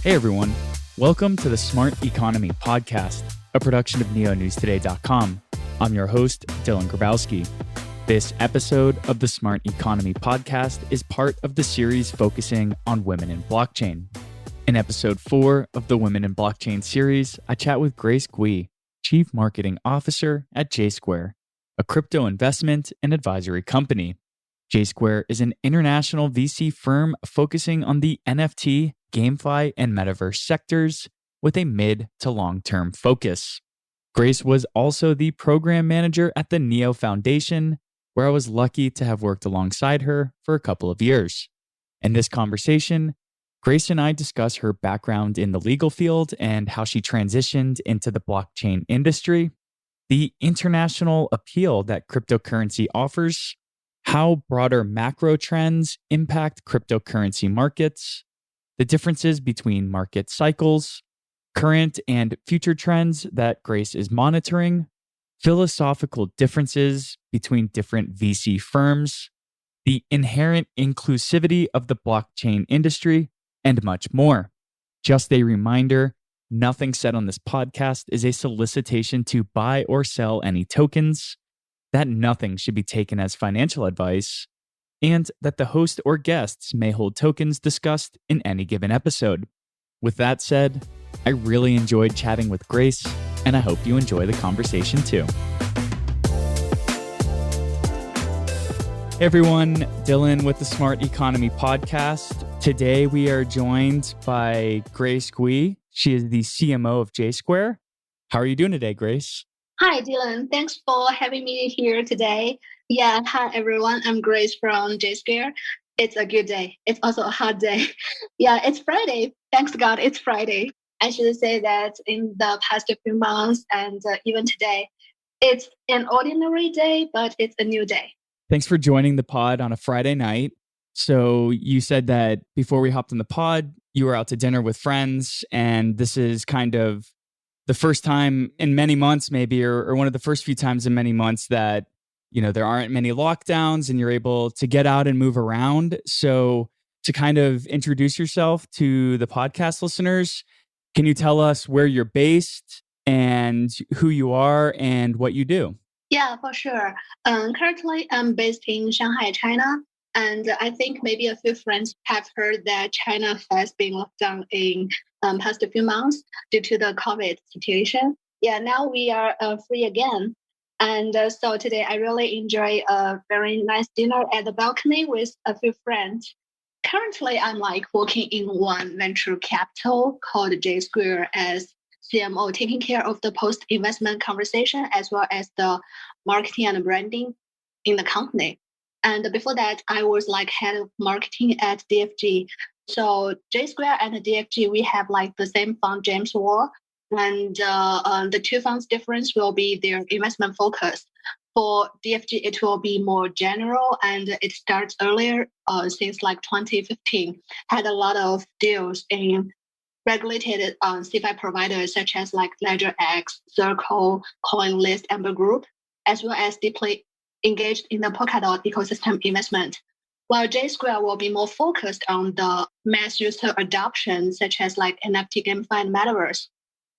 Hey everyone, welcome to the Smart Economy Podcast, a production of neonewstoday.com. I'm your host, Dylan Grabowski. This episode of the Smart Economy Podcast is part of the series focusing on women in blockchain. In episode 4 of the Women in Blockchain series, I chat with Grace Gui, Chief Marketing Officer at Jsquare, a crypto investment and advisory company. Jsquare is an international VC firm focusing on the NFT, GameFi, and metaverse sectors with a mid to long-term focus. Grace was also the program manager at the Neo Foundation, where I was lucky to have worked alongside her for a couple of years. In this conversation, Grace and I discuss her background in the legal field and how she transitioned into the blockchain industry, the international appeal that cryptocurrency offers, how broader macro trends impact cryptocurrency markets, the differences between market cycles, current and future trends that Grace is monitoring, philosophical differences between different VC firms, the inherent inclusivity of the blockchain industry, and much more. Just a reminder, nothing said on this podcast is a solicitation to buy or sell any tokens, that nothing should be taken as financial advice, and that the host or guests may hold tokens discussed in any given episode. With that said, I really enjoyed chatting with Grace, and I hope you enjoy the conversation too. Hey everyone, Dylan with the Smart Economy Podcast. Today we are joined by Grace Gui. She is the CMO of Jsquare. How are you doing today, Grace? Hi, Dylan. Thanks for having me here today. Yeah, hi everyone. I'm Grace from Jsquare. It's a good day. It's also a hot day. Yeah, it's Friday. Thanks to God, it's Friday. I should say that in the past few months and even today, it's an ordinary day, but it's a new day. Thanks for joining the pod on a Friday night. So you said that before we hopped on the pod, you were out to dinner with friends, and this is kind of the first time in many months, maybe, or one of the first few times in many months that, you know, there aren't many lockdowns and you're able to get out and move around. So to kind of introduce yourself to the podcast listeners, can you tell us where you're based and who you are and what you do? Yeah, for sure. Currently, I'm based in Shanghai, China. And I think maybe a few friends have heard that China has been locked down in past few months due to the COVID situation. Yeah, now we are free again. And so today I really enjoy a very nice dinner at the balcony with a few friends. Currently, I'm working in one venture capital called Jsquare as CMO, taking care of the post-investment conversation as well as the marketing and branding in the company. And before that, I was head of marketing at DFG. So Jsquare and DFG, we have the same fund, James Wall, and the two funds' difference will be their investment focus. For DFG, it will be more general, and it starts earlier since 2015. Had a lot of deals in regulated CeFi providers such as LedgerX, Circle, CoinList, Amber Group, as well as deeply engaged in the Polkadot ecosystem investment. While Jsquare will be more focused on the mass user adoption, such as NFT, GameFi, and Metaverse.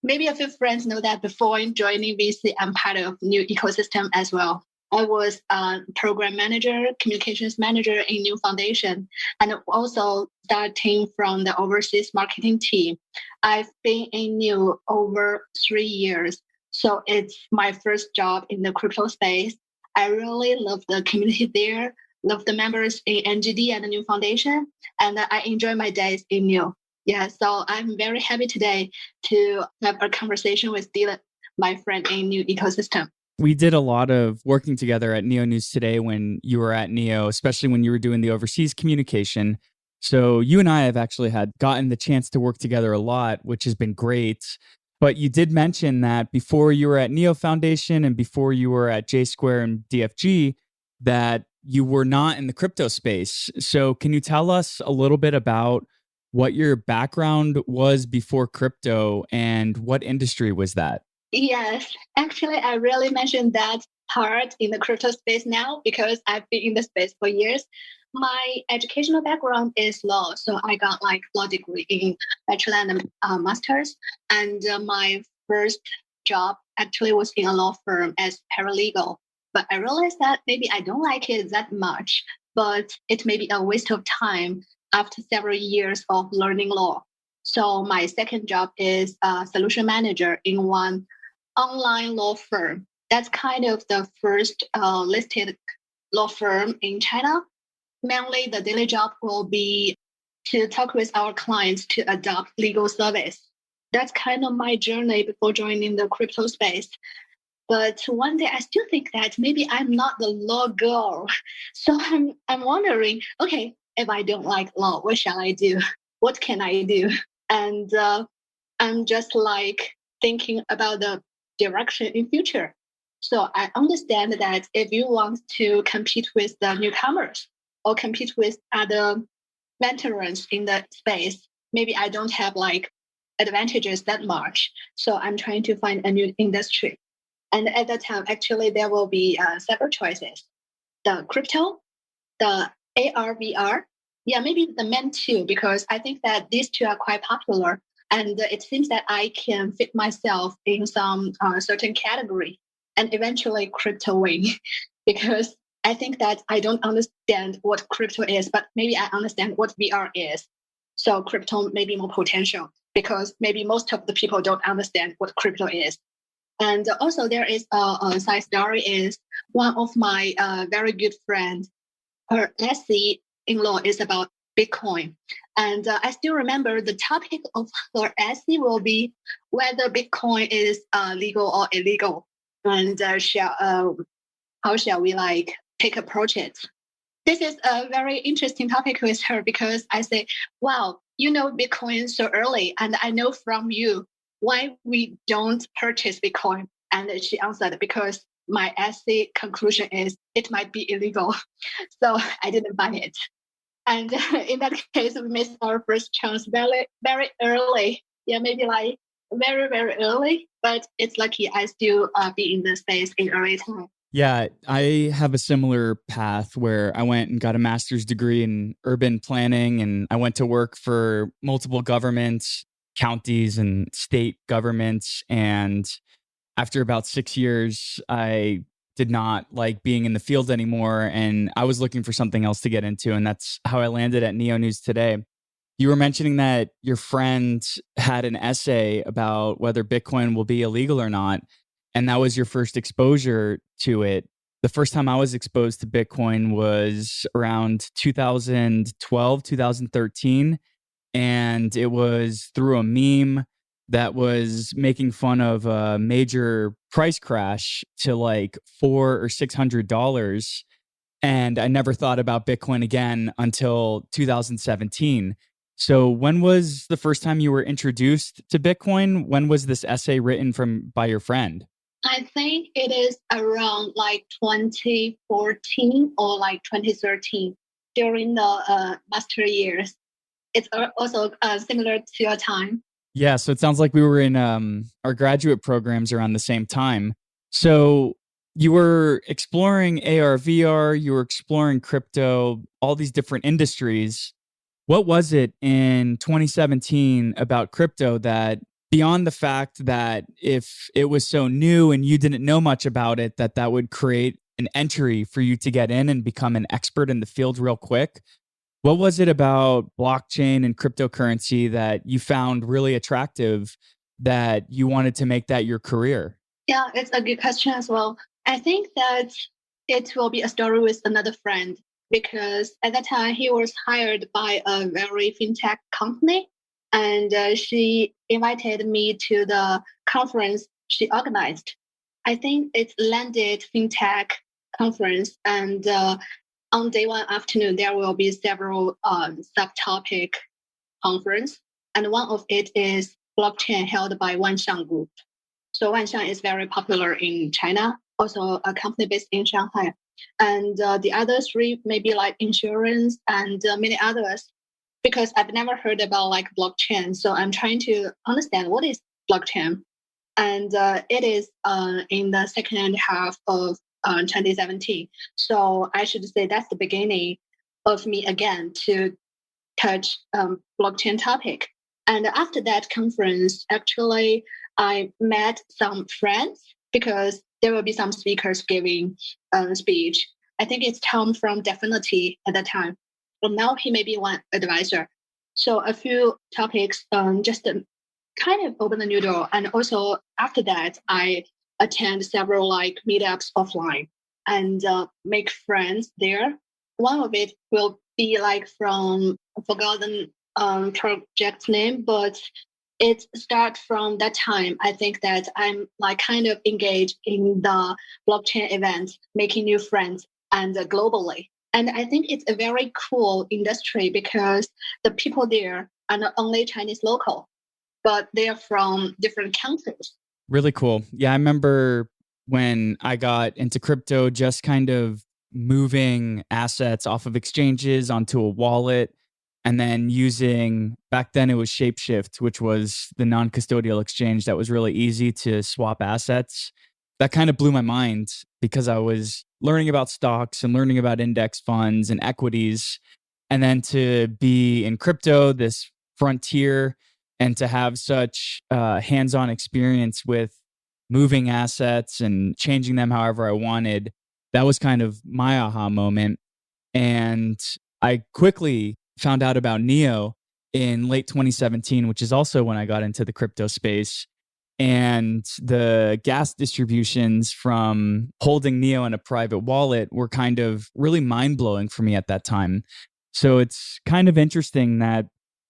Maybe a few friends know that before joining VC, I'm part of new ecosystem as well. I was a program manager, communications manager in New Foundation, and also starting from the overseas marketing team. I've been in New over 3 years, so it's my first job in the crypto space. I really love the community there, love the members in NGD and the New Foundation, and I enjoy my days in New. Yeah, so I'm very happy today to have a conversation with Dylan, my friend in New ecosystem. We did a lot of working together at Neo News Today when you were at Neo, especially when you were doing the overseas communication. So you and I have actually gotten the chance to work together a lot, which has been great. But you did mention that before you were at Neo Foundation and before you were at Jsquare and DFG, that you were not in the crypto space. So can you tell us a little bit about what your background was before crypto and what industry was that? Yes, actually, I really mentioned that part in the crypto space now because I've been in the space for years. My educational background is law, so I got like law degree in bachelor and master's. And my first job actually was in a law firm as paralegal. But I realized that maybe I don't like it that much, but it may be a waste of time after several years of learning law. So my second job is a solution manager in one online law firm. That's kind of the first listed law firm in China. Mainly, the daily job will be to talk with our clients to adopt legal service. That's kind of my journey before joining the crypto space. But one day I still think that maybe I'm not the law girl. So I'm wondering, okay, if I don't like law, what shall I do? What can I do? And I'm just like thinking about the direction in future. So I understand that if you want to compete with the newcomers or compete with other veterans in the space, maybe I don't have like advantages that much. So I'm trying to find a new industry. And at that time, actually, there will be several choices. The crypto, the AR, VR. Yeah, maybe the main two, because I think that these two are quite popular. And it seems that I can fit myself in some certain category and eventually crypto win. Because I think that I don't understand what crypto is, but maybe I understand what VR is. So crypto may be more potential because maybe most of the people don't understand what crypto is. And also there is a side story is one of my very good friends, her essay in law is about Bitcoin. And I still remember the topic of her essay will be whether Bitcoin is legal or illegal. And how shall we like approach it? This is a very interesting topic with her because I say, wow, you know Bitcoin so early. And I know from you why we don't purchase Bitcoin. And she answered, because my essay conclusion is it might be illegal. So I didn't buy it. And in that case, we missed our first chance very, very early. Yeah, maybe like very, very early. But it's lucky I still be in the space in early time. Yeah, I have a similar path where I went and got a master's degree in urban planning, and I went to work for multiple governments, counties and state governments. And after about 6 years, I did not like being in the field anymore, and I was looking for something else to get into. And that's how I landed at Neo News Today. You were mentioning that your friend had an essay about whether Bitcoin will be illegal or not. And that was your first exposure to it. The first time I was exposed to Bitcoin was around 2012, 2013. And it was through a meme that was making fun of a major price crash to like $400 or $600. And I never thought about Bitcoin again until 2017. So when was the first time you were introduced to Bitcoin? When was this essay written by your friend? I think it is around like 2014 or like 2013 during the master years. It's also similar to your time. Yeah, so it sounds like we were in our graduate programs around the same time. So you were exploring AR, VR, you were exploring crypto, all these different industries. What was it in 2017 about crypto that, beyond the fact that if it was so new and you didn't know much about it, that would create an entry for you to get in and become an expert in the field real quick? What was it about blockchain and cryptocurrency that you found really attractive that you wanted to make that your career? Yeah, it's a good question as well. I think that it will be a story with another friend because at that time he was hired by a very fintech company. And she invited me to the conference she organized. I think it's landed fintech conference. And on day one afternoon, there will be several subtopic conference. And one of it is blockchain held by Wanxiang Group. So Wanxiang is very popular in China, also a company based in Shanghai. And the other three maybe like insurance and many others. Because I've never heard about like blockchain. So I'm trying to understand what is blockchain. And it is in the second half of 2017. So I should say that's the beginning of me again to touch blockchain topic. And after that conference, actually, I met some friends because there will be some speakers giving speech. I think it's Tom from Definity at that time. But now he may be one advisor. So a few topics just kind of open the new door. And also after that, I attend several like meetups offline and make friends there. One of it will be like from forgotten project name, but it starts from that time. I think that I'm like kind of engaged in the blockchain event, making new friends and globally. And I think it's a very cool industry because the people there are not only Chinese local, but they're from different countries. Really cool. Yeah, I remember when I got into crypto, just kind of moving assets off of exchanges onto a wallet and then using, back then it was Shapeshift, which was the non-custodial exchange that was really easy to swap assets. That kind of blew my mind because I was learning about stocks and learning about index funds and equities. And then to be in crypto, this frontier, and to have such hands-on experience with moving assets and changing them however I wanted, that was kind of my aha moment. And I quickly found out about Neo in late 2017, which is also when I got into the crypto space. And the gas distributions from holding Neo in a private wallet were kind of really mind-blowing for me at that time. So it's kind of interesting that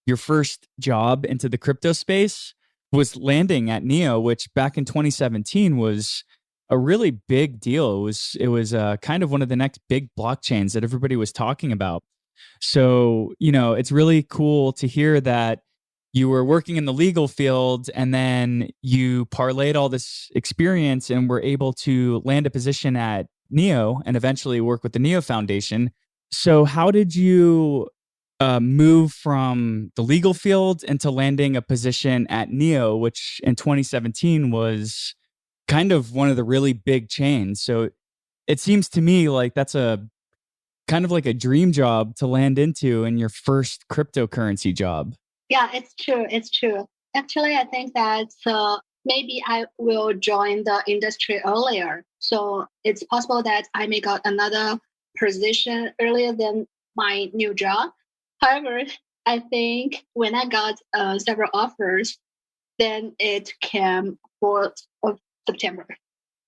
your first job into the crypto space was landing at Neo, which back in 2017 was a really big deal. It was kind of one of the next big blockchains that everybody was talking about. So, it's really cool to hear that you were working in the legal field and then you parlayed all this experience and were able to land a position at Neo and eventually work with the Neo Foundation. So how did you move from the legal field into landing a position at Neo, which in 2017 was kind of one of the really big chains? So it seems to me like that's a kind of like a dream job to land into in your first cryptocurrency job. Yeah, it's true. It's true. Actually, I think that maybe I will join the industry earlier. So it's possible that I may got another position earlier than my new job. However, I think when I got several offers, then it came 4th of September.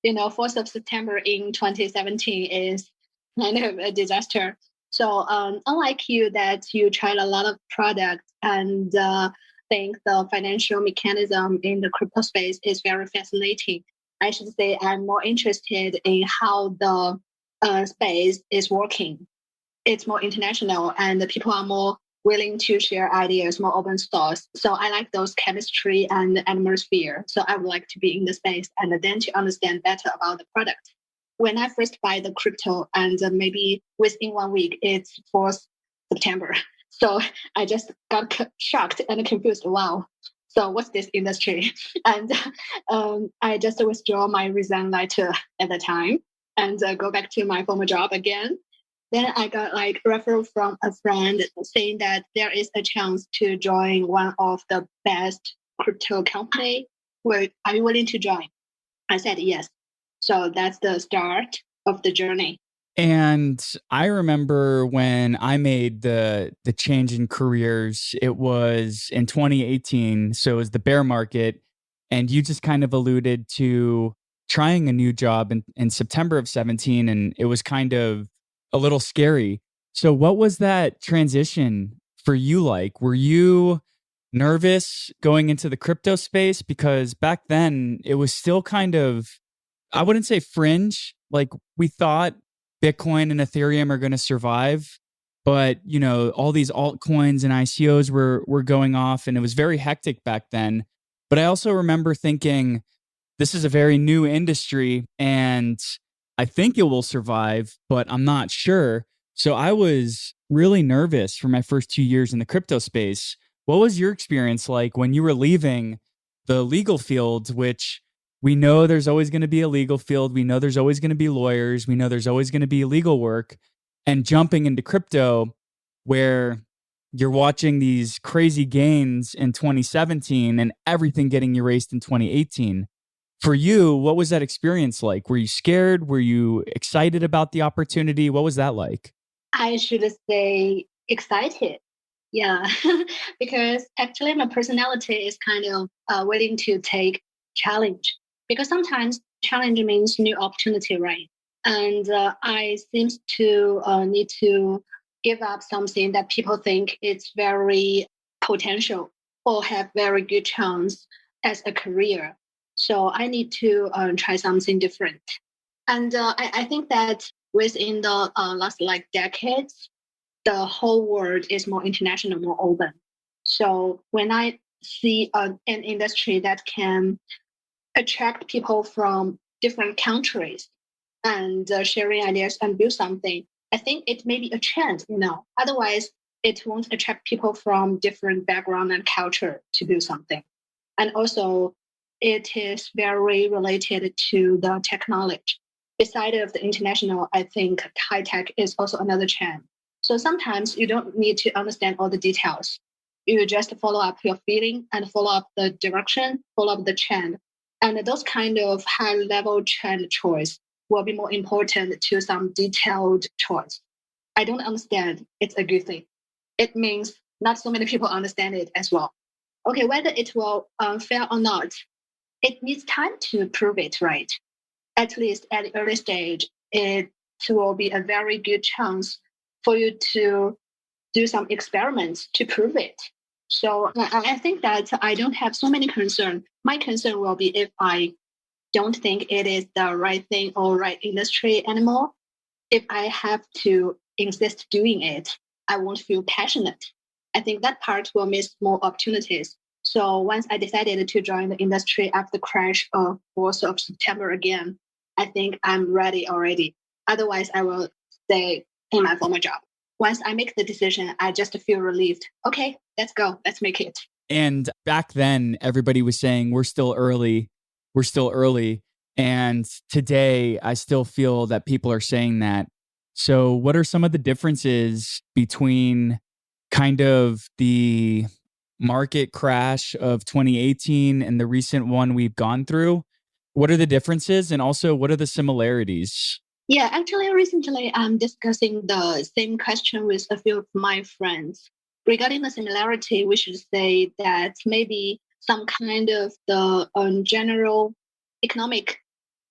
4th of September in 2017 is kind of a disaster. So unlike you that you tried a lot of products and think the financial mechanism in the crypto space is very fascinating, I should say I'm more interested in how the space is working. It's more international and the people are more willing to share ideas, more open source. So I like those chemistry and atmosphere. So I would like to be in the space and then to understand better about the product. When I first buy the crypto and maybe within 1 week, it's 4th September. So I just got shocked and confused. Wow. So what's this industry? And I just withdraw my resign letter at the time and go back to my former job again. Then I got like referral from a friend saying that there is a chance to join one of the best crypto company. Are you willing to join? I said yes. So that's the start of the journey. And I remember when I made the change in careers, it was in 2018. So it was the bear market. And you just kind of alluded to trying a new job in September of 17. And it was kind of a little scary. So what was that transition for you like? Were you nervous going into the crypto space? Because back then it was still kind of, I wouldn't say fringe. Like we thought Bitcoin and Ethereum are going to survive, but all these altcoins and ICOs were going off and it was very hectic back then. But I also remember thinking this is a very new industry and I think it will survive, but I'm not sure. So I was really nervous for my first 2 years in the crypto space. What was your experience like when you were leaving the legal field, which we know there's always going to be a legal field. We know there's always going to be lawyers. We know there's always going to be legal work. And jumping into crypto, where you're watching these crazy gains in 2017 and everything getting erased in 2018. For you, what was that experience like? Were you scared? Were you excited about the opportunity? What was that like? I should say excited. Yeah, because actually my personality is kind of willing to take challenge, because sometimes challenge means new opportunity, right? And I seems to need to give up something that people think it's very potential or have very good chance as a career. So I need to try something different. And I think that within the last like decades, the whole world is more international, more open. So when I see an industry that can attract people from different countries and sharing ideas and build something, I think it may be a trend, Otherwise, it won't attract people from different background and culture to do something. And also, it is very related to the technology. Beside of the international, I think high tech is also another trend. So sometimes you don't need to understand all the details. You just follow up your feeling and follow up the direction, follow up the trend. And those kind of high level trend choice will be more important to some detailed choice. I don't understand. It's a good thing. It means not so many people understand it as well. Okay, whether it will fail or not, it needs time to prove it, right? At least at the early stage, it will be a very good chance for you to do some experiments to prove it. So I think that I don't have so many concerns. My concern will be if I don't think it is the right thing or right industry anymore. If I have to insist doing it, I won't feel passionate. I think that part will miss more opportunities. So once I decided to join the industry after the crash of 4th of September again, I think I'm ready already. Otherwise, I will stay in my former job. Once I make the decision, I just feel relieved. Okay, let's go. Let's make it. And back then, everybody was saying, we're still early. We're still early. And today, I still feel that people are saying that. So what are some of the differences between kind of the market crash of 2018 and the recent one we've gone through? What are the differences? And also, what are the similarities? Yeah, actually, recently I'm discussing the same question with a few of my friends. Regarding the similarity, we should say that maybe some kind of the general economic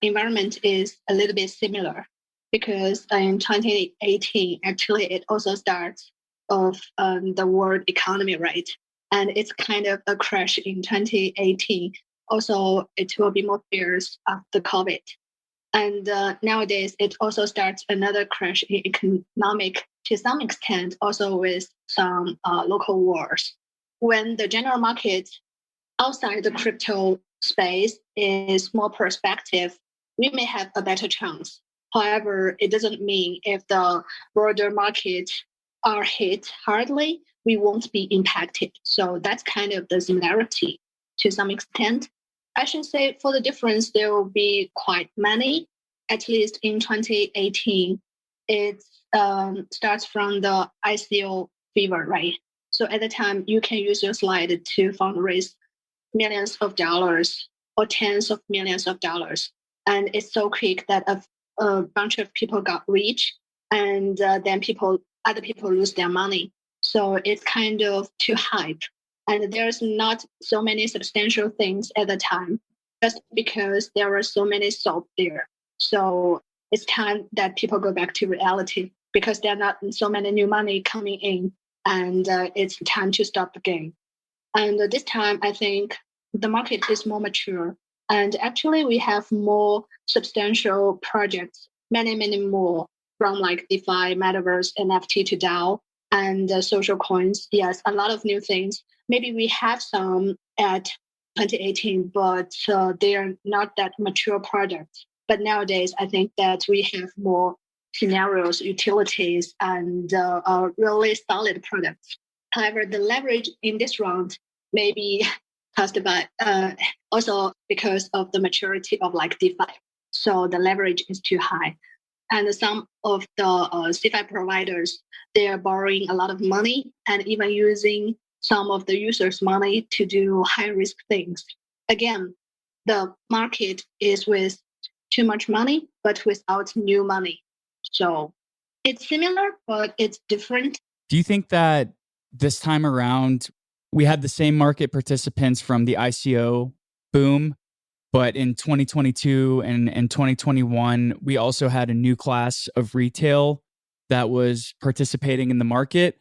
environment is a little bit similar, because in 2018, actually, it also starts of the world economy, right? And it's kind of a crash in 2018. Also, it will be more fierce after COVID. And nowadays, it also starts another crash in economic to some extent, also with some local wars. When the general market outside the crypto space is more prospective, we may have a better chance. However, it doesn't mean if the broader market are hit hardly, we won't be impacted. So that's kind of the similarity to some extent. I should say for the difference, there will be quite many. At least in 2018, it starts from the ICO fever, right? So at the time, you can use your slide to fundraise millions of dollars or tens of millions of dollars. And it's so quick that a bunch of people got rich, and then other people lose their money. So it's kind of too hype. And there's not so many substantial things at the time, just because there are so many soap there. So it's time that people go back to reality, because there are not so many new money coming in, and it's time to stop the game. And this time, I think the market is more mature. And actually, we have more substantial projects, many, many more, from like DeFi, Metaverse, NFT to DAO, and social coins. Yes, a lot of new things. Maybe we have some at 2018, but they are not that mature projects. But nowadays, I think that we have more scenarios, utilities, and really solid products. However, the leverage in this round may be caused by also because of the maturity of like DeFi. So the leverage is too high. And some of the CeFi providers, they are borrowing a lot of money and even using some of the users' money to do high-risk things. Again, the market is with too much money, but without new money. So it's similar, but it's different. Do you think that this time around, we had the same market participants from the ICO boom, but in 2022 and 2021, we also had a new class of retail that was participating in the market?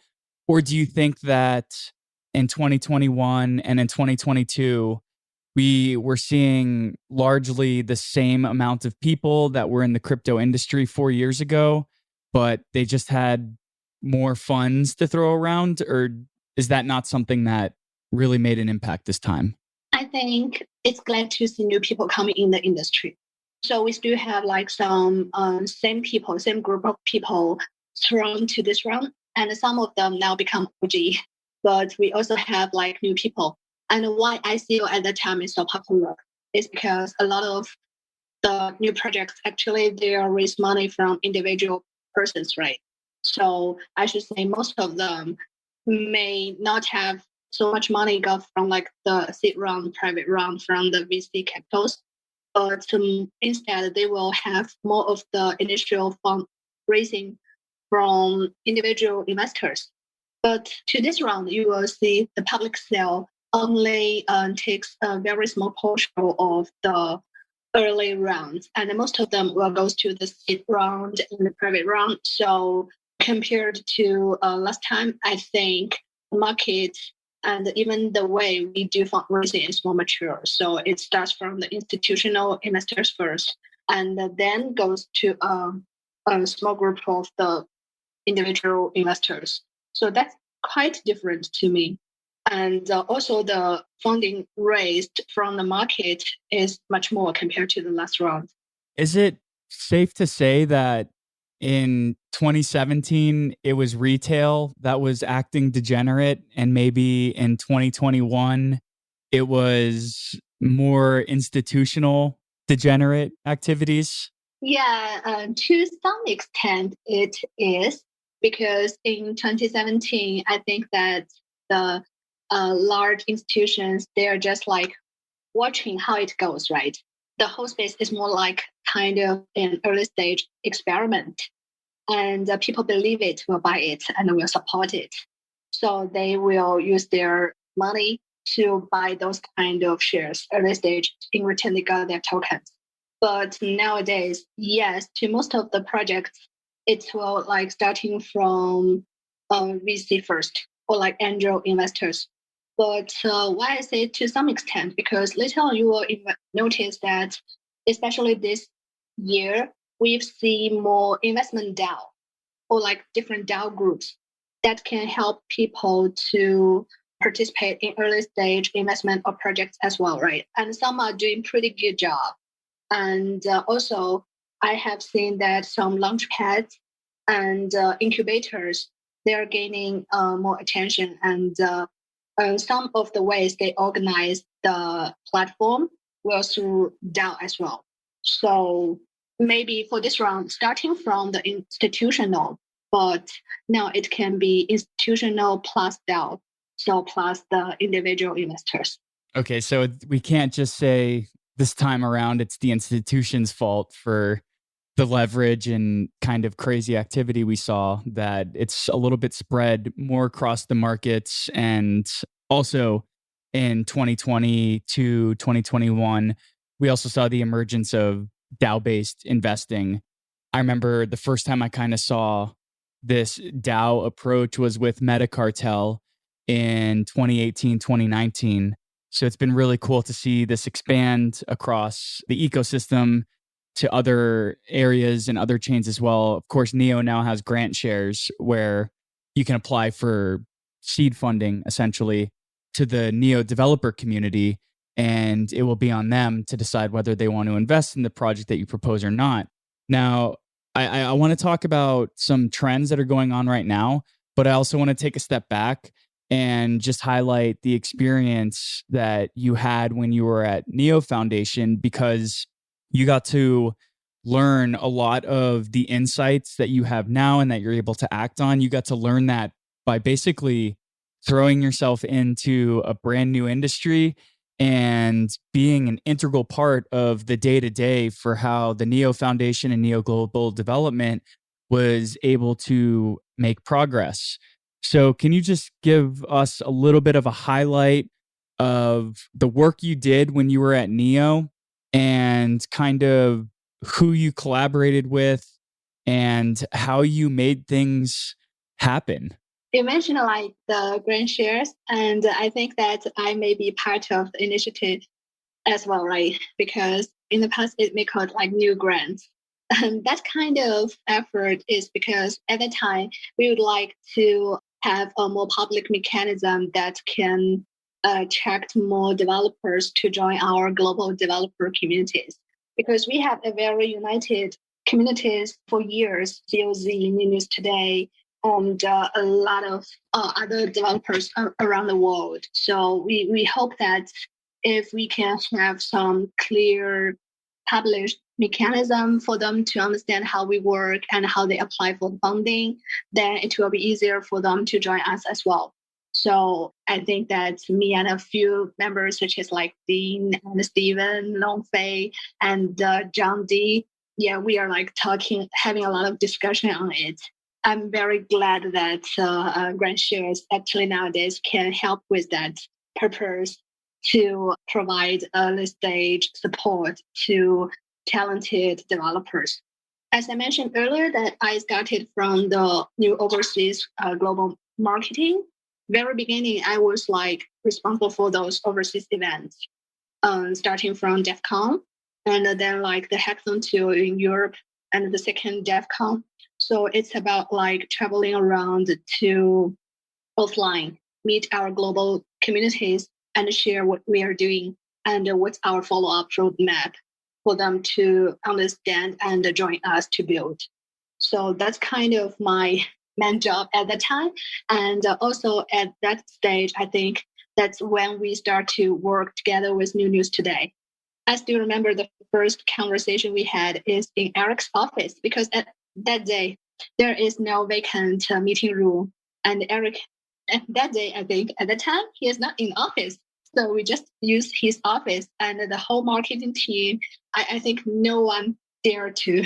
Or do you think that in 2021 and in 2022, we were seeing largely the same amount of people that were in the crypto industry 4 years ago, but they just had more funds to throw around? Or is that not something that really made an impact this time? I think it's glad to see new people coming in the industry. So we still have like some same group of people thrown to this round, and some of them now become OG. But we also have like new people. And why ICO at that time is so popular is because a lot of the new projects actually they raise money from individual persons, right? So I should say most of them may not have so much money got from like the seed round, private round from the VC capitals, but instead they will have more of the initial fundraising from individual investors. But to this round, you will see the public sale only takes a very small portion of the early rounds, and most of them will go to the seed round and the private round. So compared to last time, I think the market and even the way we do fundraising is more mature. So it starts from the institutional investors first, and then goes to a small group of the individual investors. So that's quite different to me. And also the funding raised from the market is much more compared to the last round. Is it safe to say that in 2017, it was retail that was acting degenerate, and maybe in 2021, it was more institutional degenerate activities? Yeah, to some extent it is, because in 2017, I think that the large institutions, they're just like watching how it goes, right? The whole space is more like kind of an early stage experiment, and people believe it, will buy it, and will support it. So they will use their money to buy those kind of shares early stage. In return, they got their tokens. But nowadays, yes, to most of the projects, it will like starting from VC first or like angel investors. But why I say to some extent, because later on you will notice that, especially this year, we've seen more investment DAO or like different DAO groups that can help people to participate in early stage investment of projects as well, right? And some are doing pretty good job. And also, I have seen that some launch pads and incubators, they're gaining more attention, and some of the ways they organize the platform will through DAO as well. So maybe for this round, starting from the institutional, but now it can be institutional plus DAO, so plus the individual investors. Okay, so we can't just say this time around it's the institution's fault for the leverage and kind of crazy activity we saw, that it's a little bit spread more across the markets. And also in 2020 to 2021, we also saw the emergence of DAO-based investing. I remember the first time I kind of saw this DAO approach was with Metacartel in 2018, 2019. So it's been really cool to see this expand across the ecosystem to other areas and other chains as well. Of course, Neo now has grant shares where you can apply for seed funding essentially to the Neo developer community, and it will be on them to decide whether they want to invest in the project that you propose or not. Now, I want to talk about some trends that are going on right now, but I also want to take a step back and just highlight the experience that you had when you were at Neo Foundation, because you got to learn a lot of the insights that you have now and that you're able to act on. You got to learn that by basically throwing yourself into a brand new industry and being an integral part of the day-to-day for how the Neo Foundation and Neo Global Development was able to make progress. So can you just give us a little bit of a highlight of the work you did when you were at Neo and kind of who you collaborated with and how you made things happen? You mentioned like the grant shares, and I think that I may be part of the initiative as well, right? Because in the past, it may called like new grants. And that kind of effort is because at the time, we would like to have a more public mechanism that can attract more developers to join our global developer communities. Because we have a very united communities for years, COZ, News Today, and a lot of other developers around the world. So we hope that if we can have some clear published mechanism for them to understand how we work and how they apply for funding, then it will be easier for them to join us as well. So I think that me and a few members, such as like Dean and Steven, Long Fei, and John D, we are like having a lot of discussion on it. I'm very glad that grant shares actually nowadays can help with that purpose to provide early stage support to talented developers. As I mentioned earlier, that I started from the new overseas global marketing. Very beginning, I was like responsible for those overseas events, starting from DEF CON and then like the Hackathon 2 in Europe and the second DEF CON. So it's about like traveling around to offline, meet our global communities and share what we are doing and what's our follow-up roadmap for them to understand and join us to build. So that's kind of my main job at the time. And also at that stage, I think that's when we start to work together with New News Today. I still remember the first conversation we had is in Eric's office, because at that day, there is no vacant meeting room. And Eric, at that day, I think at the time, he is not in office. So we just used his office and the whole marketing team. I think no one dared to,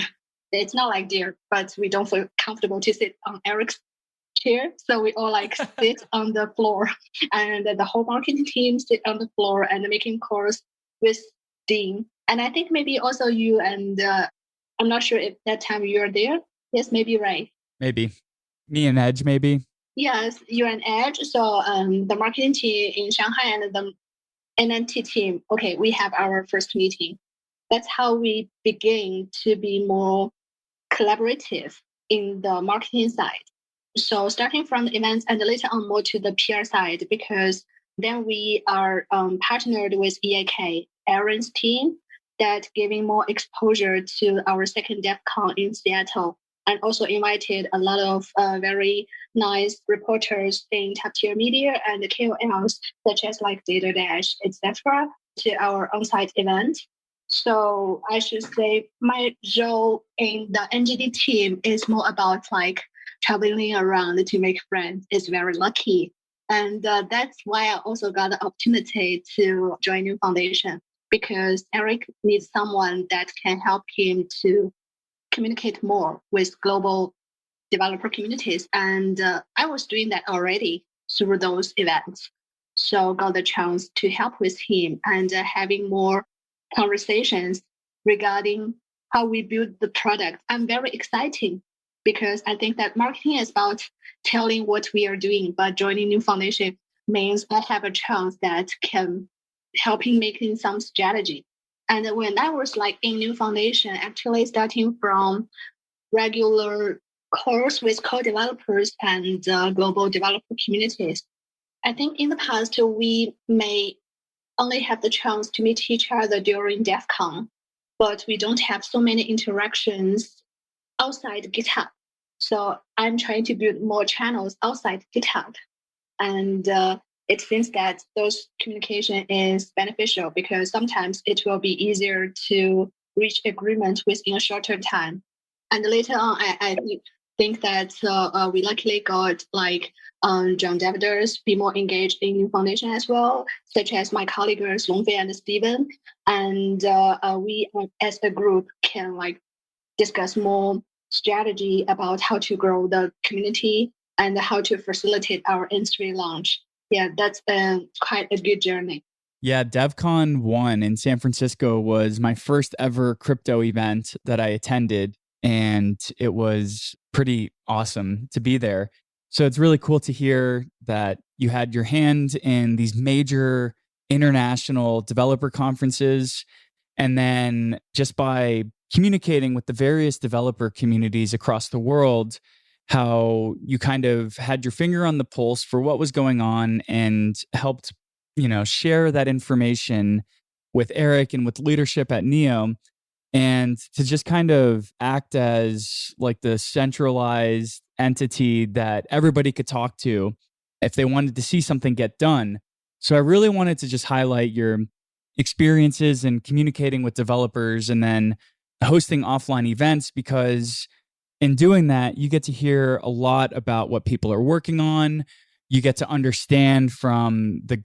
it's not like dare, but we don't feel comfortable to sit on Eric's chair. So we all like sit on the floor and the whole marketing team sit on the floor and making calls with Dean. And I think maybe also you and I'm not sure if that time you are there. Yes, maybe right. Maybe. Me and Edge, maybe. Yes, you and Edge. So the marketing team in Shanghai and the NNT team, okay, we have our first meeting. That's how we begin to be more collaborative in the marketing side. So starting from the events and later on more to the PR side, because then we are partnered with EAK, Aaron's team, that giving more exposure to our second DEF CON in Seattle, and also invited a lot of very nice reporters in top tier media and KOLs, such as like Data Dash, etc., to our on-site event. So I should say my role in the NGD team is more about like traveling around to make friends. It's very lucky. And that's why I also got the opportunity to join New Foundation, because Eric needs someone that can help him to communicate more with global developer communities. And I was doing that already through those events. So got the chance to help with him and having more conversations regarding how we build the product. I'm very excited because I think that marketing is about telling what we are doing, but joining New Foundation means I have a chance that can helping making some strategy. And when I was like in New Foundation, actually starting from regular course with co-developers and global developer communities, I think in the past we may only have the chance to meet each other during DEF CON, but we don't have so many interactions outside GitHub. So I'm trying to build more channels outside GitHub And it seems that those communication is beneficial because sometimes it will be easier to reach agreement within a shorter time. And later on, I think that we luckily got John Daviders be more engaged in foundation as well, such as my colleagues Longfei and Steven. And we as a group can discuss more strategy about how to grow the community and how to facilitate our industry launch. Yeah, that's quite a good journey. Yeah, DevCon 1 in San Francisco was my first ever crypto event that I attended, and it was pretty awesome to be there. So it's really cool to hear that you had your hand in these major international developer conferences, and then just by communicating with the various developer communities across the world, how you kind of had your finger on the pulse for what was going on and helped, share that information with Eric and with leadership at Neo, and to just kind of act as like the centralized entity that everybody could talk to if they wanted to see something get done. So I really wanted to just highlight your experiences in communicating with developers and then hosting offline events, because in doing that, you get to hear a lot about what people are working on. You get to understand from the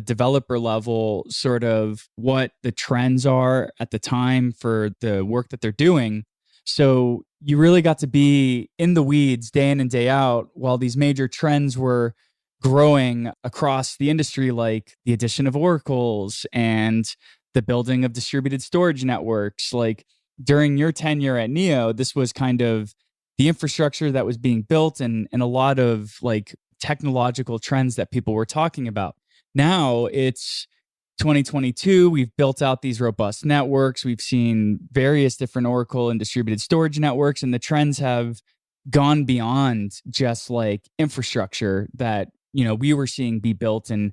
developer level, sort of what the trends are at the time for the work that they're doing. So you really got to be in the weeds day in and day out while these major trends were growing across the industry, like the addition of oracles and the building of distributed storage networks. Like during your tenure at Neo, this was kind of the infrastructure that was being built and a lot of technological trends that people were talking about. Now it's 2022. We've built out these robust networks. We've seen various different Oracle and distributed storage networks, and the trends have gone beyond just infrastructure that, we were seeing be built in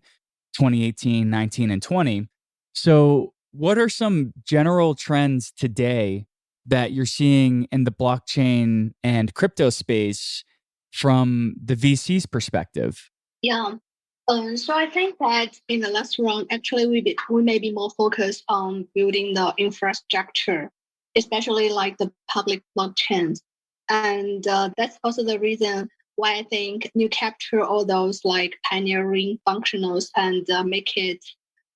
2018, 19, and 20. So what are some general trends today that you're seeing in the blockchain and crypto space from the VC's perspective? Yeah. So I think that in the last round, actually, we may be more focused on building the infrastructure, especially the public blockchains. And that's also the reason why I think you capture all those pioneering functionals and make it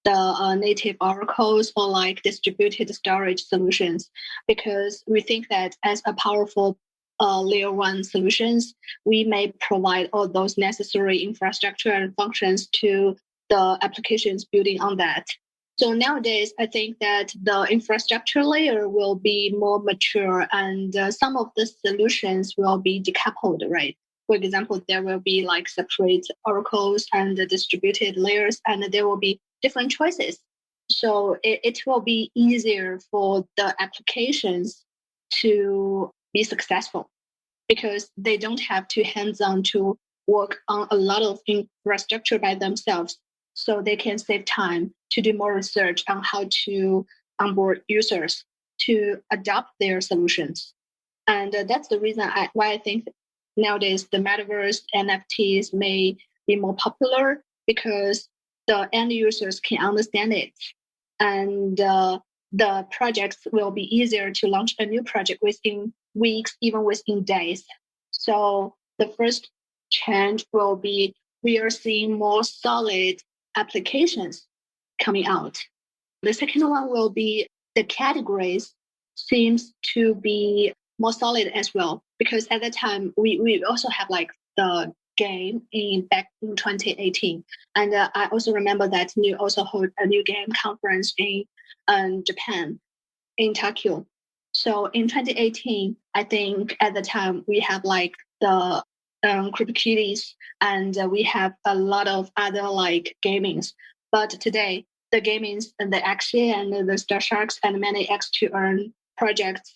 the native oracles or distributed storage solutions, because we think that as a powerful layer one solutions, we may provide all those necessary infrastructure and functions to the applications building on that. So nowadays, I think that the infrastructure layer will be more mature and some of the solutions will be decoupled, right? For example, there will be separate oracles and distributed layers, and there will be different choices. So it will be easier for the applications to be successful because they don't have to hands-on to work on a lot of infrastructure by themselves. So they can save time to do more research on how to onboard users to adopt their solutions. And that's the reason why I think nowadays the metaverse NFTs may be more popular, because the end users can understand it. And the projects will be easier to launch a new project within weeks, even within days. So the first change will be we are seeing more solid applications coming out. The second one will be the categories seems to be more solid as well, because at that time we also have the game back in 2018, and I also remember that New also hold a new game conference in Japan, in Tokyo. So in 2018, I think at the time we have the CryptoKitties, and we have a lot of other gamings. But today, the gamings and the Axie and the Star Sharks and many X2Earn projects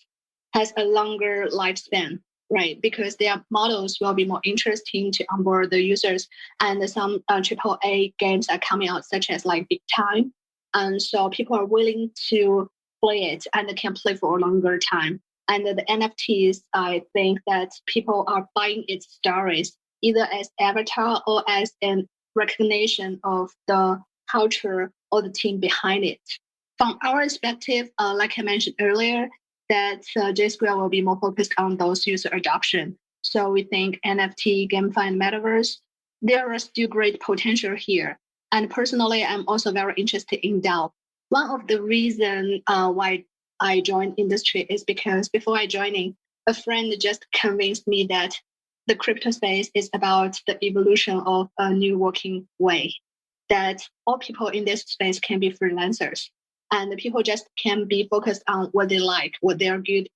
has a longer lifespan, right? Because their models will be more interesting to onboard the users, and some AAA games are coming out, such as Big Time, and so people are willing to play it and can play for a longer time. And the NFTs, I think that people are buying its stories either as avatar or as a recognition of the culture or the team behind it. From our perspective, like I mentioned earlier, that Jsquare will be more focused on those user adoption. So we think NFT, GameFi, and Metaverse, there are still great potential here. And personally, I'm also very interested in DAO. One of the reasons why I joined industry is because before I joining, a friend just convinced me that the crypto space is about the evolution of a new working way, that all people in this space can be freelancers and people just can be focused on what they like, what they're good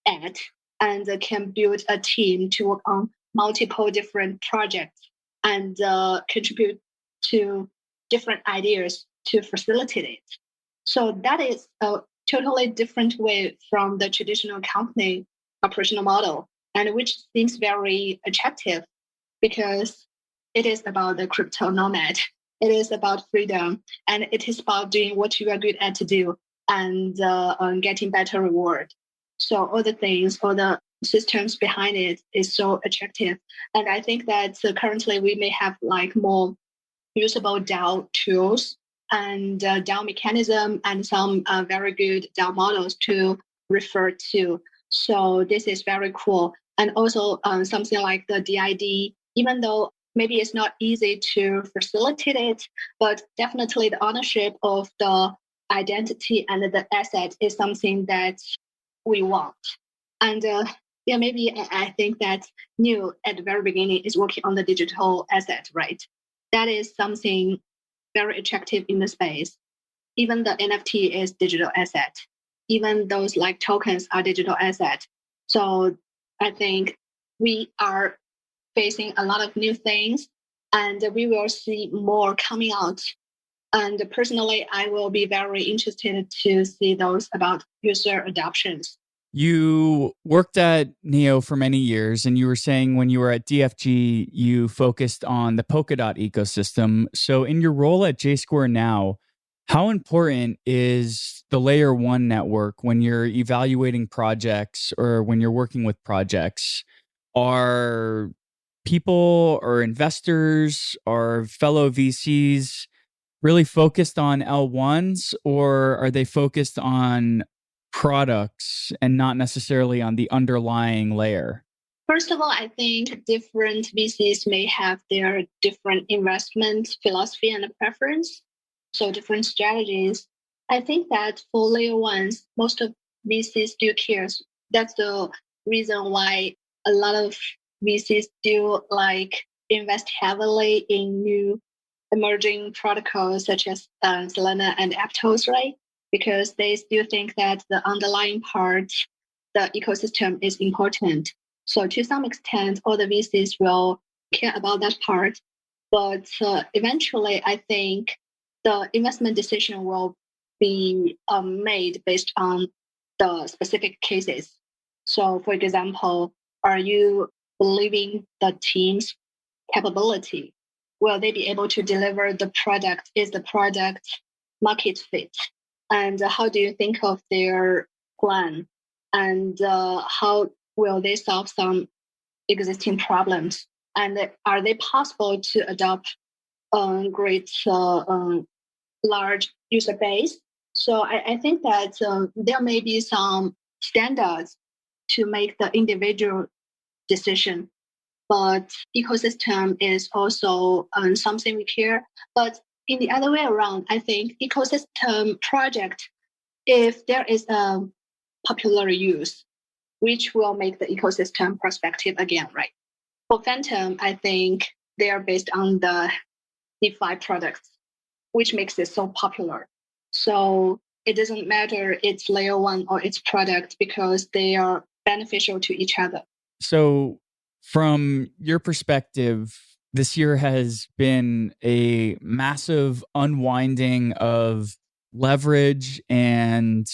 at, and can build a team to work on multiple different projects and contribute to different ideas to facilitate it. So that is a totally different way from the traditional company operational model, and which seems very attractive because it is about the crypto nomad. It is about freedom, and it is about doing what you are good at to do and getting better reward. So all the things, all the systems behind it is so attractive. And I think that currently we may have like more usable DAO tools and DAO mechanism and some very good DAO models to refer to. So this is very cool. And also something like the DID, even though maybe it's not easy to facilitate it, but definitely the ownership of the identity and the asset is something that we want. And maybe I think that New at the very beginning is working on the digital asset, right? That is something very attractive in the space. Even the NFT is digital asset. Even those like tokens are digital asset. So I think we are facing a lot of new things and we will see more coming out. And personally, I will be very interested to see those about user adoptions. You worked at Neo for many years, and you were saying when you were at DFG, you focused on the Polkadot ecosystem. So in your role at Jsquare now, how important is the layer one network when you're evaluating projects or when you're working with projects? Are people or investors or fellow VCs really focused on L1s, or are they focused on products and not necessarily on the underlying layer? First of all, I think different VCs may have their different investment philosophy and preference, so different strategies. I think that for layer ones, most of VCs still cares. That's the reason why a lot of VCs still like invest heavily in new emerging protocols such as Solana and Aptos, right? Because they still think that the underlying part, the ecosystem is important. So to some extent, all the VCs will care about that part. But eventually, I think the investment decision will be made based on the specific cases. So for example, are you believing the team's capability? Will they be able to deliver the product? Is the product market fit? And how do you think of their plan? And how will they solve some existing problems? And are they possible to adopt great large user base? So I think that there may be some standards to make the individual decision, but ecosystem is also something we care. But in the other way around, I think ecosystem project, if there is a popular use, which will make the ecosystem perspective again, right? For Phantom, I think they are based on the DeFi products, which makes it so popular. So it doesn't matter it's layer one or it's product because they are beneficial to each other. So from your perspective, this year has been a massive unwinding of leverage and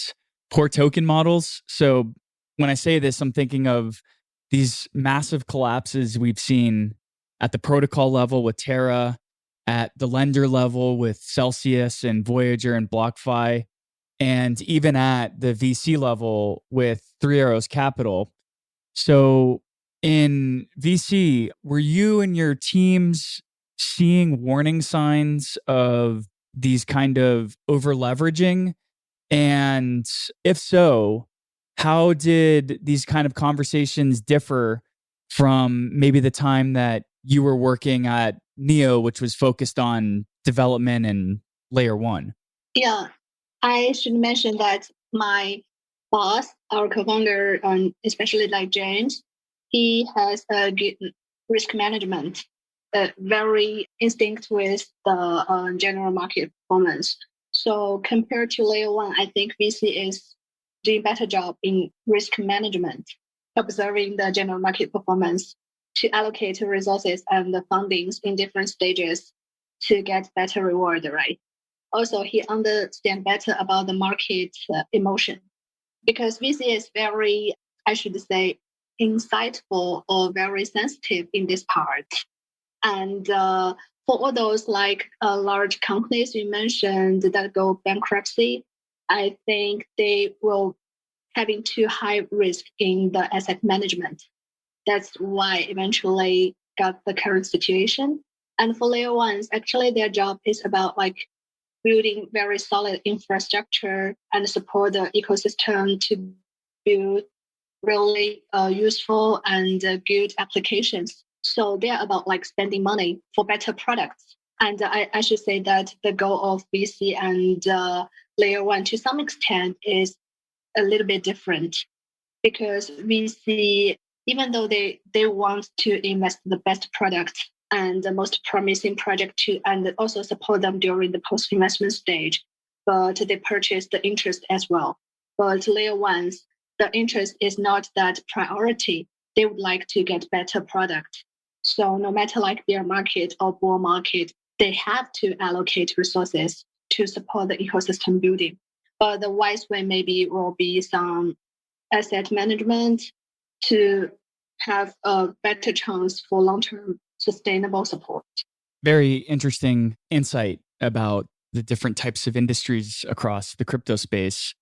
poor token models. So when I say this, I'm thinking of these massive collapses we've seen at the protocol level with Terra, at the lender level with Celsius and Voyager and BlockFi, and even at the VC level with Three Arrows Capital. So In VC, were you and your teams seeing warning signs of these kind of over leveraging? And if so, how did these kind of conversations differ from maybe the time that you were working at Neo, which was focused on development and layer one? Yeah, I should mention that my boss, our co-founder, especially like James, he has a good risk management, very instinct with the general market performance. So compared to layer one, I think VC is doing better job in risk management, observing the general market performance to allocate resources and the fundings in different stages to get better reward, right? Also, he understands better about the market emotion because VC is very, I should say, insightful or very sensitive in this part. And for all those like large companies you mentioned that go bankruptcy, I think they will having too high risk in the asset management. That's why eventually got the current situation. And for layer ones, actually their job is about like building very solid infrastructure and support the ecosystem to build really useful and good applications. So they're about like spending money for better products. And I should say that the goal of VC and layer one to some extent is a little bit different because VC, even though they want to invest the best product and the most promising project to, and also support them during the post-investment stage, but they purchase the interest as well. But layer ones, the interest is not that priority. They would like to get better product. So no matter like bear market or bull market, they have to allocate resources to support the ecosystem building. But the wise way maybe will be some asset management to have a better chance for long-term sustainable support. Very interesting insight about the different types of industries across the crypto space.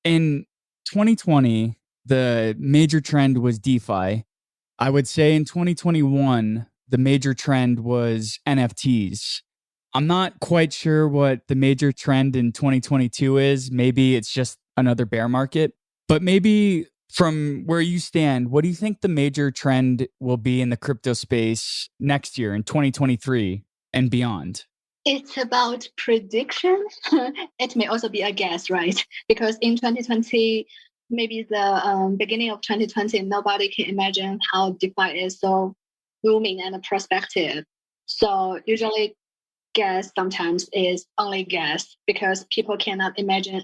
In 2020, the major trend was DeFi. I would say in 2021, the major trend was NFTs. I'm not quite sure what the major trend in 2022 is. Maybe it's just another bear market, but maybe from where you stand, what do you think the major trend will be in the crypto space next year in 2023 and beyond? It's about prediction. It may also be a guess, right? Because in 2020, maybe the beginning of 2020, nobody can imagine how DeFi is so booming and prospective. So usually guess sometimes is only guess because people cannot imagine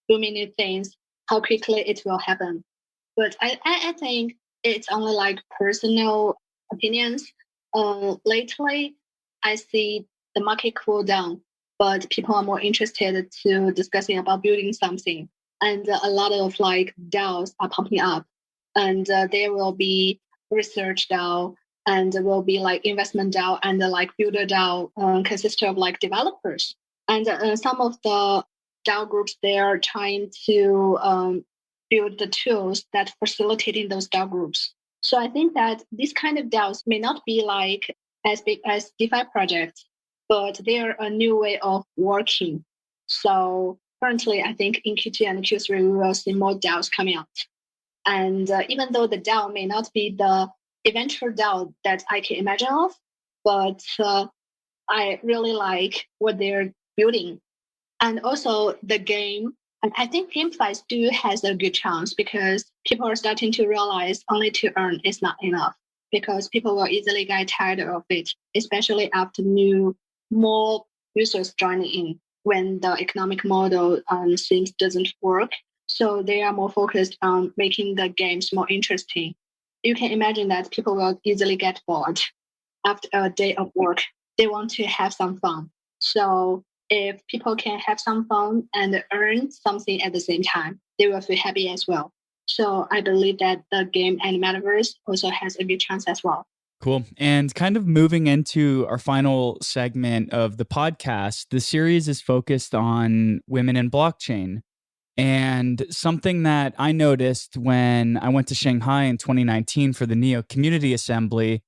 booming new things, how quickly it will happen. But I think it's only like personal opinions. Lately, I see the market cool down, but people are more interested to discussing about building something. And a lot of like DAOs are pumping up, and there will be research DAO, and there will be like investment DAO, and like builder DAO consist of like developers. And some of the DAO groups, they are trying to build the tools that facilitating those DAO groups. So I think that these kind of DAOs may not be like as big as DeFi projects, but they are a new way of working. So currently, I think in Q2 and Q3, we will see more DAOs coming out. And even though the DAO may not be the eventual DAO that I can imagine of, but I really like what they're building. And also the game, and I think GameFi still has a good chance because people are starting to realize only to earn is not enough because people will easily get tired of it, especially after more users joining in when the economic model seems doesn't work. So they are more focused on making the games more interesting. You can imagine that people will easily get bored after a day of work. They want to have some fun. So if people can have some fun and earn something at the same time, they will feel happy as well. So I believe that the game and metaverse also has a good chance as well. Cool. And kind of moving into our final segment of the podcast, the series is focused on women in blockchain. And something that I noticed when I went to Shanghai in 2019 for the NEO Community Assembly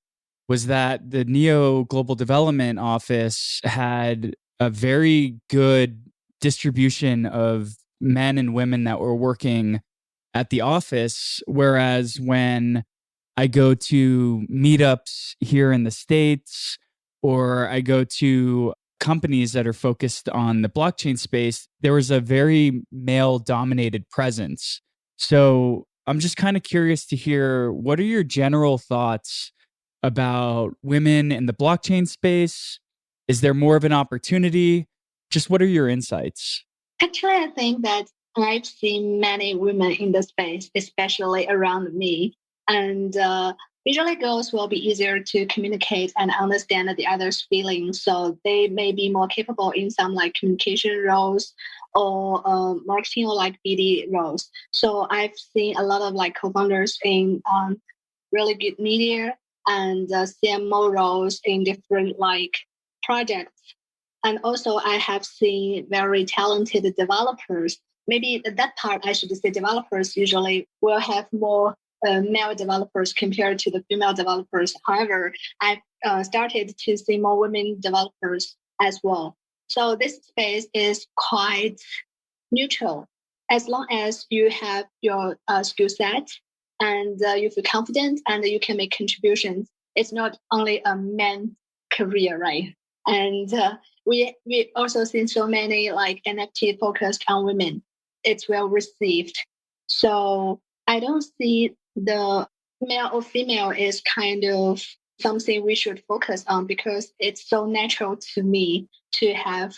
was that the NEO Global Development Office had a very good distribution of men and women that were working at the office. Whereas when I go to meetups here in the States, or I go to companies that are focused on the blockchain space, there was a very male dominated presence. So I'm just kind of curious to hear, what are your general thoughts about women in the blockchain space? Is there more of an opportunity? Just what are your insights? Actually, I think that I've seen many women in the space, especially around me. And usually girls will be easier to communicate and understand the other's feelings. So they may be more capable in some like communication roles or marketing or like BD roles. So I've seen a lot of like co-founders in really good media and CMO roles in different like projects. And also I have seen very talented developers. Maybe that part I should say developers usually will have more male developers compared to the female developers. However, I've started to see more women developers as well. So this space is quite neutral as long as you have your skill set and you feel confident and you can make contributions. It's not only a man career, right? And we also see so many like NFT focused on women. It's well received. So I don't see the male or female is kind of something we should focus on because it's so natural to me to have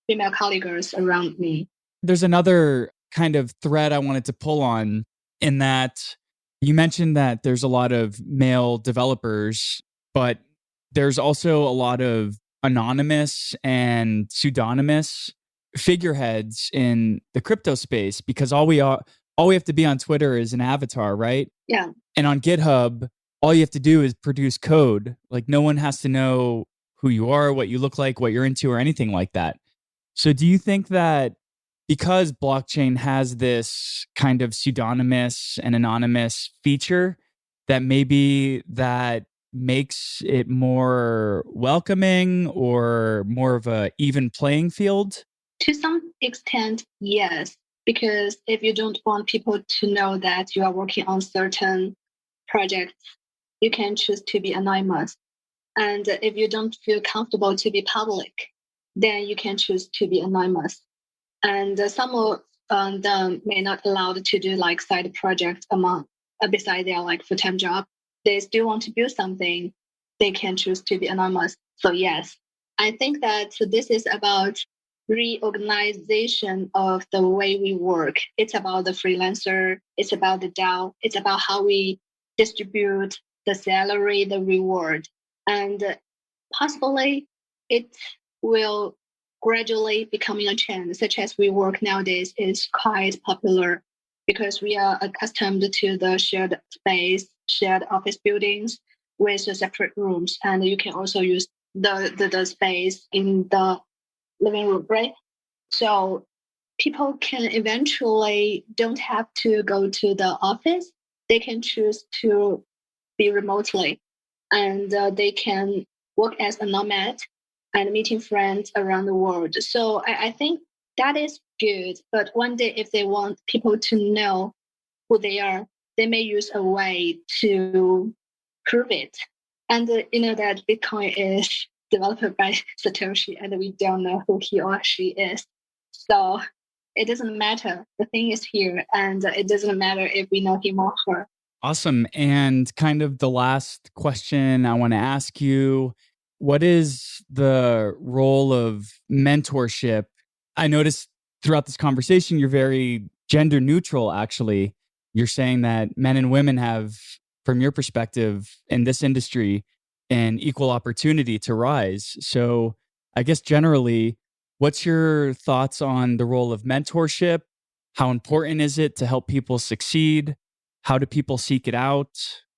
female colleagues around me. There's another kind of thread I wanted to pull on, in that you mentioned that there's a lot of male developers, but there's also a lot of anonymous and pseudonymous figureheads in the crypto space, because all we have to be on Twitter is an avatar, right? Yeah. And on GitHub, all you have to do is produce code. Like, no one has to know who you are, what you look like, what you're into, or anything like that. So do you think that because blockchain has this kind of pseudonymous and anonymous feature, that maybe that makes it more welcoming or more of a even playing field? To some extent, yes. Because if you don't want people to know that you are working on certain projects, you can choose to be anonymous. And if you don't feel comfortable to be public, then you can choose to be anonymous. And some of them may not allowed to do like side projects beside their like full-time job. They still want to build something. They can choose to be anonymous. So yes, I think that this is about reorganization of the way we work. It's about the freelancer. It's about the DAO. It's about how we distribute the salary, the reward. And possibly it will gradually becoming a trend, such as WeWork nowadays is quite popular because we are accustomed to the shared space, shared office buildings with separate rooms. And you can also use the space in the living room, right? So people can eventually don't have to go to the office. They can choose to be remotely, and they can work as a nomad and meeting friends around the world. So I think that is good. But one day, if they want people to know who they are, they may use a way to prove it. And you know that Bitcoin is developed by Satoshi, and we don't know who he or she is. So it doesn't matter. The thing is here, and it doesn't matter if we know him or her. Awesome. And kind of the last question I want to ask you, what is the role of mentorship? I noticed throughout this conversation, you're very gender neutral, actually. You're saying that men and women have, from your perspective in this industry, an equal opportunity to rise. So I guess generally, what's your thoughts on the role of mentorship? How important is it to help people succeed? How do people seek it out?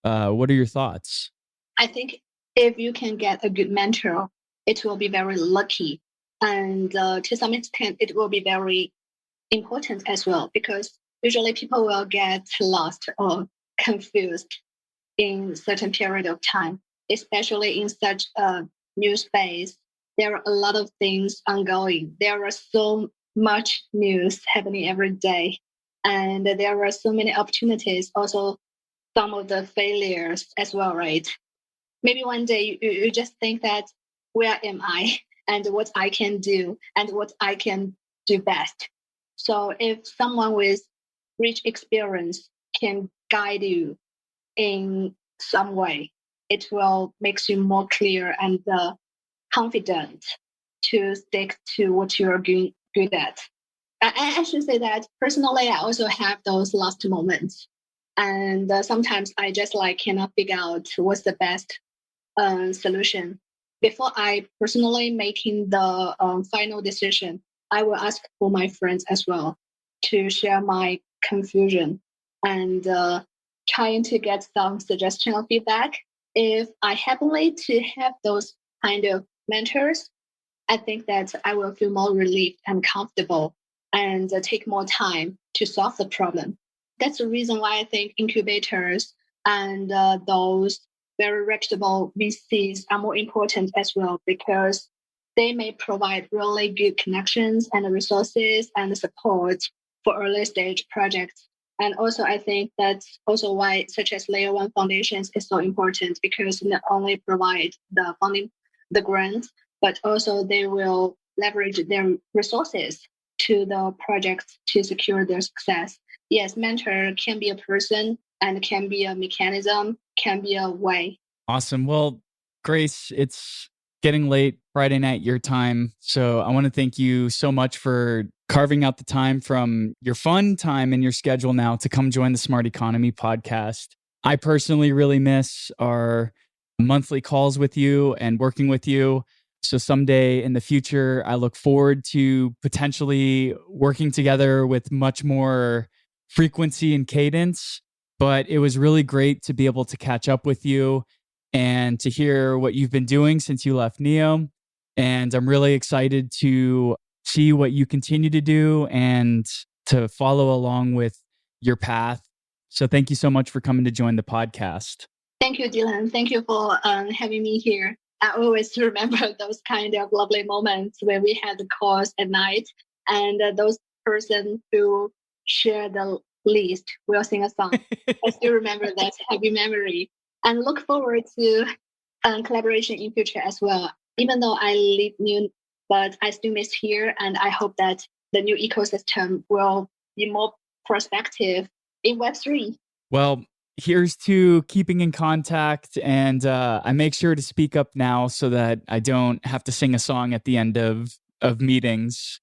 What are your thoughts? I think if you can get a good mentor, it will be very lucky. And to some extent, it will be very important as well, because usually people will get lost or confused in certain period of time, especially in such a new space. There are a lot of things ongoing. There are so much news happening every day, and there are so many opportunities, also some of the failures as well, right? Maybe one day you just think that, where am I and what I can do and what I can do best. So if someone with rich experience can guide you in some way, it will make you more clear and confident to stick to what you're good at. I should say that personally, I also have those lost moments. And sometimes I just cannot figure out what's the best solution. Before I personally making the final decision, I will ask for my friends as well to share my confusion and trying to get some suggestion or feedback. If I happen to have those kind of mentors, I think that I will feel more relieved and comfortable and take more time to solve the problem. That's the reason why I think incubators and those very reputable VCs are more important as well, because they may provide really good connections and resources and support for early stage projects. And also, I think that's also why such as Layer 1 foundations is so important, because not only provide the funding, the grants, but also they will leverage their resources to the projects to secure their success. Yes, mentor can be a person and can be a mechanism, can be a way. Awesome. Well, Grace, it's getting late Friday night your time. So I want to thank you so much for carving out the time from your fun time in your schedule now to come join the Smart Economy podcast. I personally really miss our monthly calls with you and working with you. So someday in the future, I look forward to potentially working together with much more frequency and cadence. But it was really great to be able to catch up with you and to hear what you've been doing since you left Neo. And I'm really excited to see what you continue to do and to follow along with your path. So thank you so much for coming to join the podcast. Thank you, Dylan. Thank you for having me here. I always remember those kind of lovely moments when we had the calls at night, and those person who share the list will sing a song. I still remember that happy memory, and look forward to collaboration in future as well. Even though I leave New, but I still miss here, and I hope that the new ecosystem will be more prospective in Web3. Well, here's to keeping in contact, and I make sure to speak up now so that I don't have to sing a song at the end of meetings.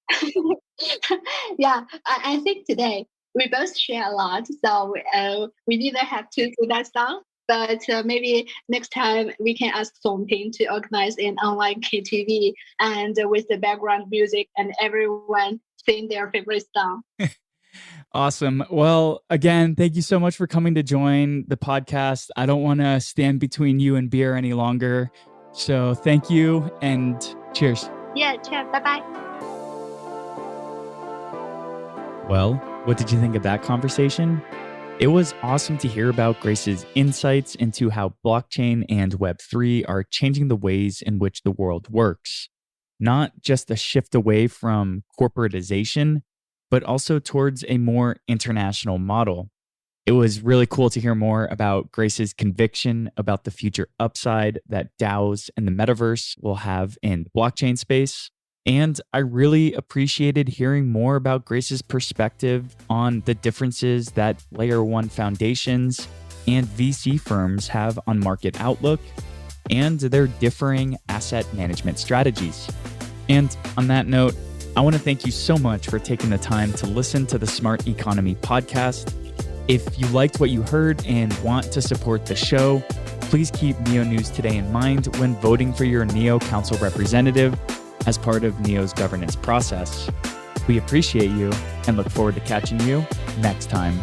Yeah, I think today we both share a lot, so we didn't have to do that song. But maybe next time we can ask Songping to organize an online KTV and with the background music and everyone sing their favorite song. Awesome. Well, again, thank you so much for coming to join the podcast. I don't want to stand between you and beer any longer. So thank you and cheers. Yeah, cheers. Bye-bye. Well, what did you think of that conversation? It was awesome to hear about Grace's insights into how blockchain and Web3 are changing the ways in which the world works. Not just a shift away from corporatization, but also towards a more international model. It was really cool to hear more about Grace's conviction about the future upside that DAOs and the metaverse will have in the blockchain space. And I really appreciated hearing more about Grace's perspective on the differences that Layer 1 foundations and VC firms have on market outlook and their differing asset management strategies. And on that note, I want to thank you so much for taking the time to listen to the Smart Economy podcast. If you liked what you heard and want to support the show, please keep Neo News Today in mind when voting for your Neo Council representative as part of Neo's governance process. We appreciate you and look forward to catching you next time.